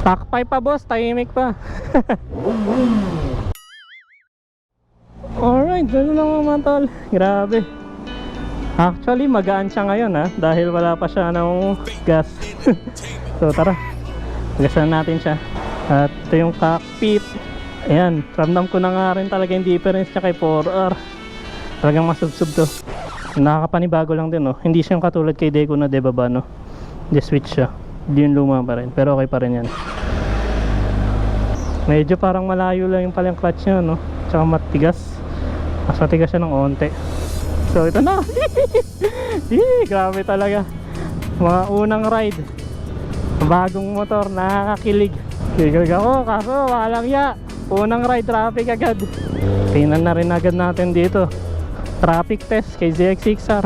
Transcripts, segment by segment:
Stock 5 pa boss, tahimik pa. Alright, gano'n lang mga tol. Grabe. Actually, magaan siya ngayon ha, dahil wala pa siya ng gas. So tara, gasan natin siya. At ito yung cockpit. Ayan, ramdam ko na nga rin talaga yung difference niya kay 4R. Talagang masubsob to. Nakakapanibago lang din, no? Hindi siyang katulad kay Deco na debaba, no? Hindi switch siya. Hindi yung luma pa rin, pero okay pa rin yan. Medyo parang malayo lang yung palang clutch niya, no? Tsaka matigas. Mas matigas siya ng onte. So ito na. Grabe talaga. Mga unang ride, bagong motor, nakakakilig. Kilig ako, kaso walang ya. Unang ride, traffic agad. Tingnan na rin agad natin dito. Traffic test kay ZX6R.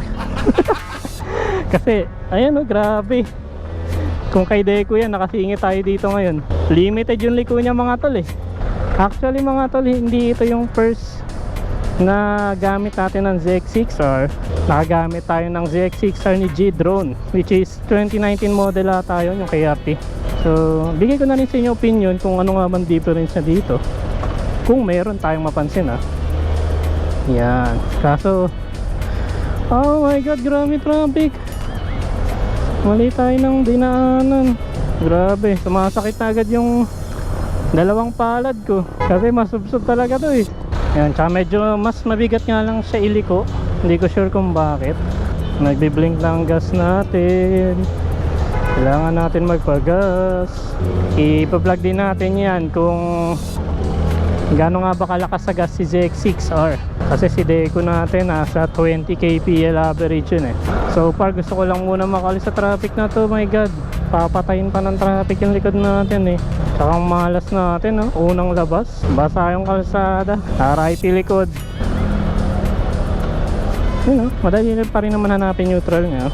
Kasi ayan, oh, grabe. Kung kay Deco yan, nakasingit tayo dito ngayon. Limited yung liko niya mga tol eh. Actually mga tol, hindi ito yung first na gamit natin ng ZX6R. Nakagamit tayo ng ZX6R ni G-Drone, which is 2019 model tayo, yung kay RT. So bigay ko na rin sa inyo opinion kung ano nga man difference na dito, kung meron tayong mapansin ha. Yan, kaso oh my god, grabe traffic. Mali tayo ng dinaanan. Grabe, sumasakit na agad yung dalawang palad ko. Kasi masubsob talaga to eh. Yan, tsaka medyo mas mabigat nga lang siya iliko. Hindi ko sure kung bakit. Nagbi-blink lang gas natin. Kailangan natin magpagas. Ipa-plug din natin yan kung gaano nga ba kalakas sa gas si ZX6R. Kasi si Deco natin nasa 20 kpl average yun eh. So far gusto ko lang muna makalis sa traffic na to. My god, papatayin pa ng traffic yung likod natin eh. Tsaka ang malas natin, no? Unang labas, basa yung kalsada, RIP likod. Yun, no? Madali pa rin naman hanapin neutral niya.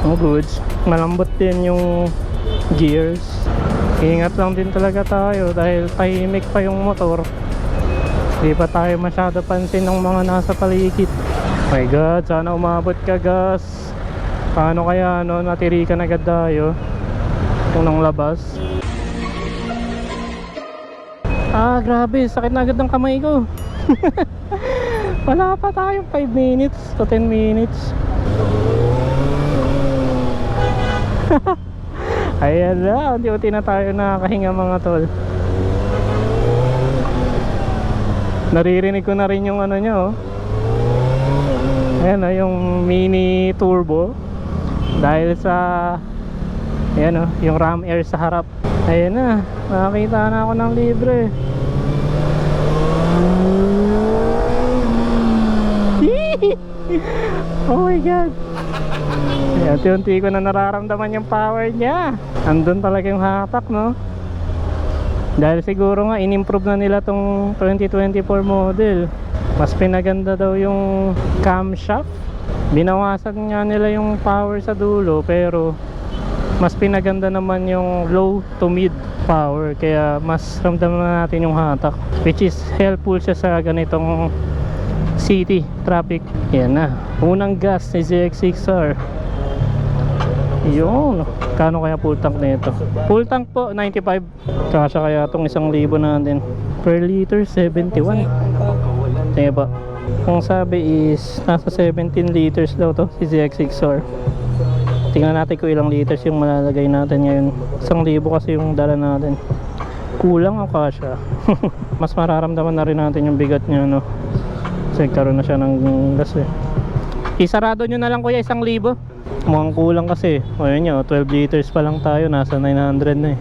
Oh goods, malambot din yung gears. Ingat lang din talaga tayo dahil tahimik pa yung motor. Di pa tayo masyado pansin ng mga nasa paligid. My god, sana umabot ka gas. Paano kaya no, natirikan agad tayo unang labas. Ah grabe, sakit na agad ng kamay ko. Wala pa tayong 5 minutes to 10 minutes. Ayan na, unti-unti na tayo nakakahinga mga tol. Naririnig ko na rin yung ano nyo, oh. Ayan o, yung mini turbo. Dahil sa ayan o, yung ram air sa harap. Ayan na, nakakita na ako ng libre. Oh my god. Ayan, unti-unti ko na nararamdaman yung power niya. Andun talaga yung hatak, no? Dahil siguro nga in-improve na nila tong 2024 model. Mas pinaganda daw yung camshaft. Binawasan nga nila yung power sa dulo, pero mas pinaganda naman yung low to mid power. Kaya mas ramdam na natin yung hatak, which is helpful siya sa ganitong city traffic. Yan na, unang gas ni ZX6R. Yun, kano kaya full tank na ito? Full tank po 95. Kasya kaya itong 1,000 natin. Per liter 71. Tingnan pa, kung sabi is nasa 17 liters daw to si ZX6R. Tingnan natin kung ilang liters yung malalagay natin ngayon. 1,000 kasi yung dala natin. Kulang ang kasya. Mas mararamdaman na rin natin yung bigat niya, no? Kasi karoon na siya ng gas eh. Isarado nyo na lang kuya 1,000. Mukhang kulang kasi. Ayun nyo, 12 liters pa lang tayo. Nasa 900 na eh.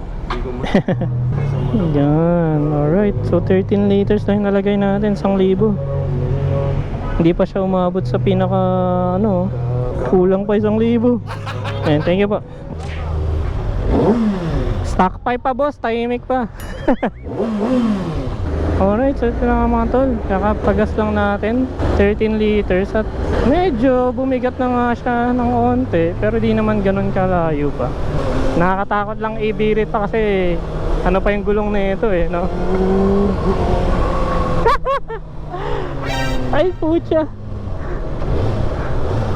Yan, alright. So 13 liters na yung nalagay natin, 1,000. Hindi pa siya umabot sa pinaka ano, kulang pa 1,000. Ayan, thank you po. Stock 5 pa boss, tahimik pa. Alright, so ito na nga mga tol, kakapagas lang natin 13 liters at medyo bumigat na nga siya ng onte, pero di naman ganun kalayo pa. Nakakatakot lang i-birit pa kasi ano pa yung gulong na ito eh, no? Ay pucha,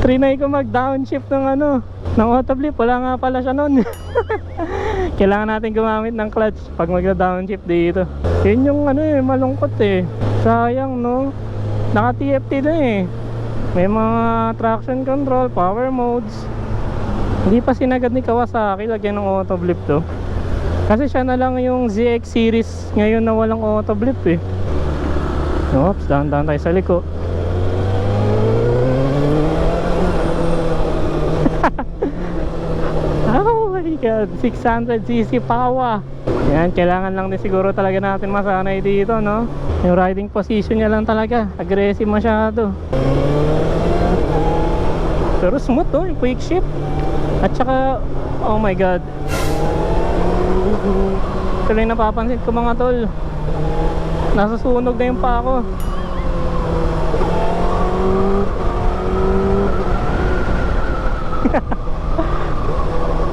trinay ko mag downshift ng ano, ng auto flip, wala nga pala siya nun. Kailangan natin gumamit ng clutch pag magda-downshift dito. Yun yung ano eh, malungkot eh. Sayang no. Naka TFT na eh. May mga traction control, power modes. Hindi pa sinagad ni Kawasaki lagyan ng auto blip to. Kasi siya na lang yung ZX series ngayon na walang auto blip eh. Oops, dahan-dahan tayo sa liko. Oh my god, 600cc power. Yan, kailangan lang din siguro talaga natin masanay dito, no? Yung riding position niya lang talaga, aggressive masyado. Pero smooth to, yung quick shift. At saka, oh my god, ito lang napapansin ko mga tol, nasasunog na yung pa ako.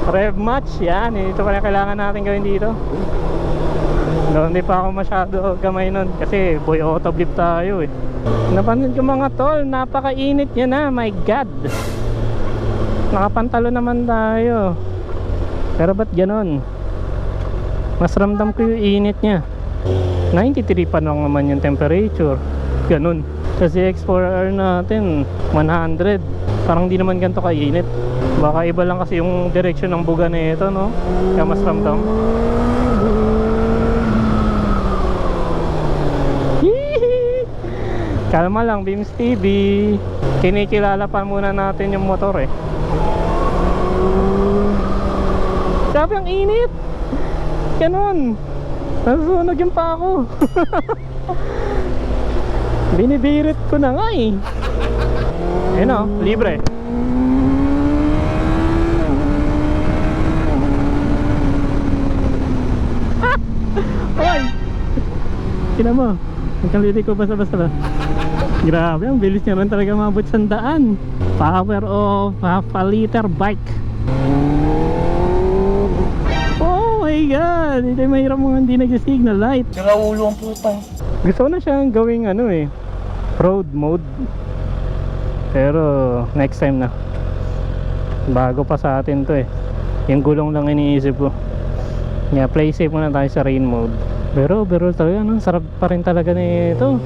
Rev match, yan, ito pala kailangan natin gawin dito. No, hindi pa ako masyado gamay nun kasi boy auto blip tayo eh. Napansin ko mga tol, napakainit niya na, my god. Nakapantalo naman tayo. Pero ba't ganon? Mas ramdam ko yung init niya. 93 pa lang naman yung temperature. Ganon. Sa ZX4R natin 100. Parang di naman ganito kainit. Baka iba lang kasi yung direction ng buga nito, no? Kaya mas ramdam. Kalma lang, Beams TV. Kinikilala pa muna natin yung motor eh. Sabi ang init. Ganon. Nasusunog yung pa ako. Binibirit ko na nga eh. Ayun o, libre. Hoy! Kina mo, nagkaliti ko basta-basta ba? Grabe, ang bilis niya rin talaga mabot 100. Power of half a liter bike. Oh my god, hindi mahirap mo hindi nag-signal light. Sira ulo ang puta. Gusto ko na siyang gawing ano eh, road mode. Pero next time na. Bago pa sa atin to eh. Yung gulong lang iniisip ko. Yeah, play safe muna tayo sa rain mode. Pero overall talaga, no? Sarap pa rin talaga nito.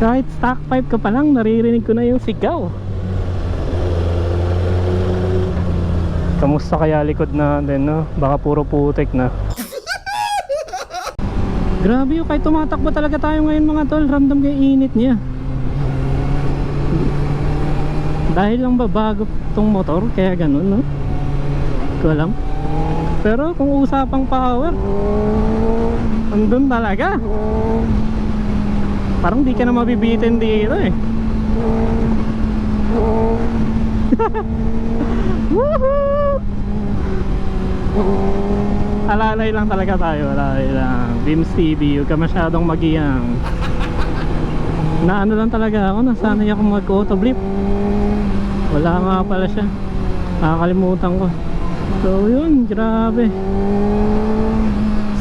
Kahit stock pipe ka pa lang, naririnig ko na yung sigaw. Kamusta kaya likod natin, no? Baka puro putik na. Grabe yun, kahit tumatakbo talaga tayo ngayon mga tol, ramdam ko yung init niya. Dahil lang ba bago tong motor, kaya ganun, no? Ko alam. Pero kung usapang power, andun talaga. Parang di ka na mabibitin dito eh. Woohoo! Alalay lang talaga tayo, alalay lang. Beams TV, huwag ka masyadong magiyang. Na ano lang talaga ako, nasanay ako mag auto blip. Wala nga pala siya, nakakalimutan ko. So yun, grabe.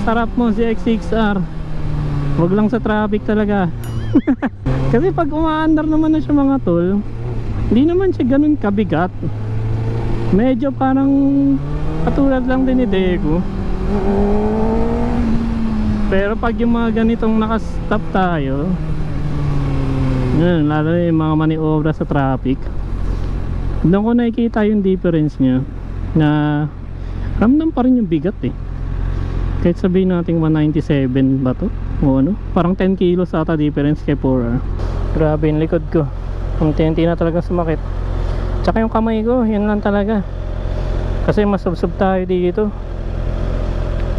Sarap mo si X6R. Huwag lang sa traffic talaga. Kasi pag umaandar naman na siya mga tol, hindi naman siya ganun kabigat. Medyo parang katulad lang din ni Deco. Pero pag yung mga ganitong nakastop tayo, yun, lalo na yung mga maniobra sa traffic, doon ko nakikita yung difference nya, na ramdam pa rin yung bigat eh. Kahit sabihin natin 197 ba to? O ano? Parang 10 kilos ata difference kay 4R. Grabe yung likod ko. Unti-unti na talaga sumakit. Tsaka yung kamay ko, yun lang talaga. Kasi masubsob tayo dito.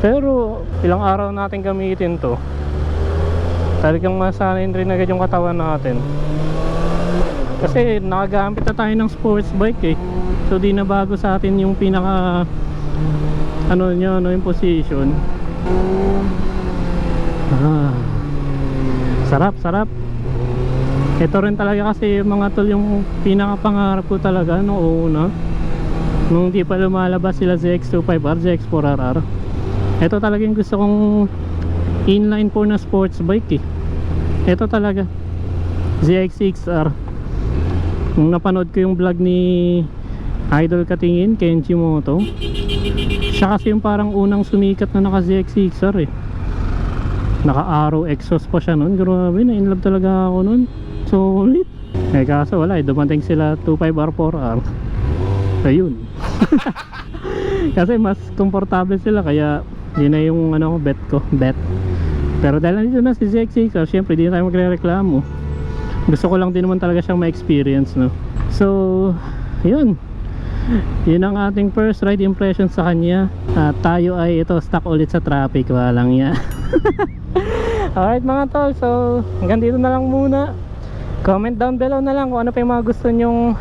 Pero ilang araw natin gamitin to, talagang masanayin rin agad yung katawan natin. Kasi nakagamit na tayo ng sports bike eh. So di na bago sa atin yung pinaka ano nyo, ano yung position. Sarap, sarap. Ito rin talaga kasi mga tol yung pinakapangarap ko talaga nung una, nung di pa lumalabas sila ZX25R, ZX4RR. Ito talaga yung gusto kong inline 4 na sports bike eh. Ito talaga ZX6R. Nung napanood ko yung vlog ni Idol Katingin, Kenji Moto, siya kasi yung parang unang sumikat na naka ZX6R eh. Naka Arrow exhaust pa siya nun. Grabe, na-inlove talaga ako nun. Solid. Eh kaso wala eh, dumating sila 25R4R. Ayun. Kasi mas komportable sila, kaya yun na yung ano, bet ko. Pero dahil nandito na si ZX6R, syempre di na tayo magre-reklamo. Gusto ko lang din naman talaga siyang ma-experience, no? So yun ang ating first ride impression sa kanya. At tayo ay ito, stuck ulit sa traffic. Walang ya. Alright mga tol, so hanggang dito na lang muna. Comment down below na lang kung ano pa yung mga gusto nyong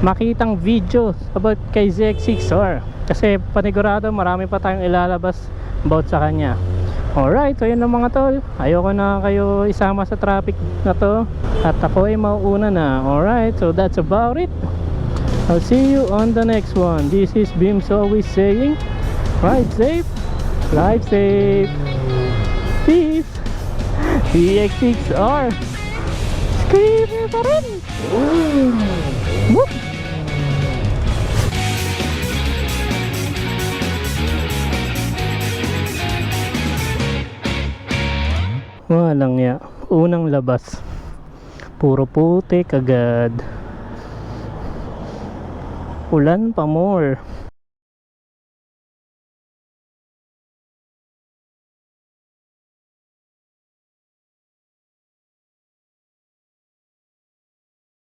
makitang video about kay ZX6R, kasi panigurado marami pa tayong ilalabas about sa kanya. Alright, so yun lang mga tol. Ayoko na kayo isama sa traffic na to, at ako ay mauuna na. Alright, so that's about it. I'll see you on the next one. This is Beams always saying, ride safe, life safe, peace. ZX6R Screamer pa rin. Whoop. Walang ya. Unang labas, puro putik agad. Ulan pa more.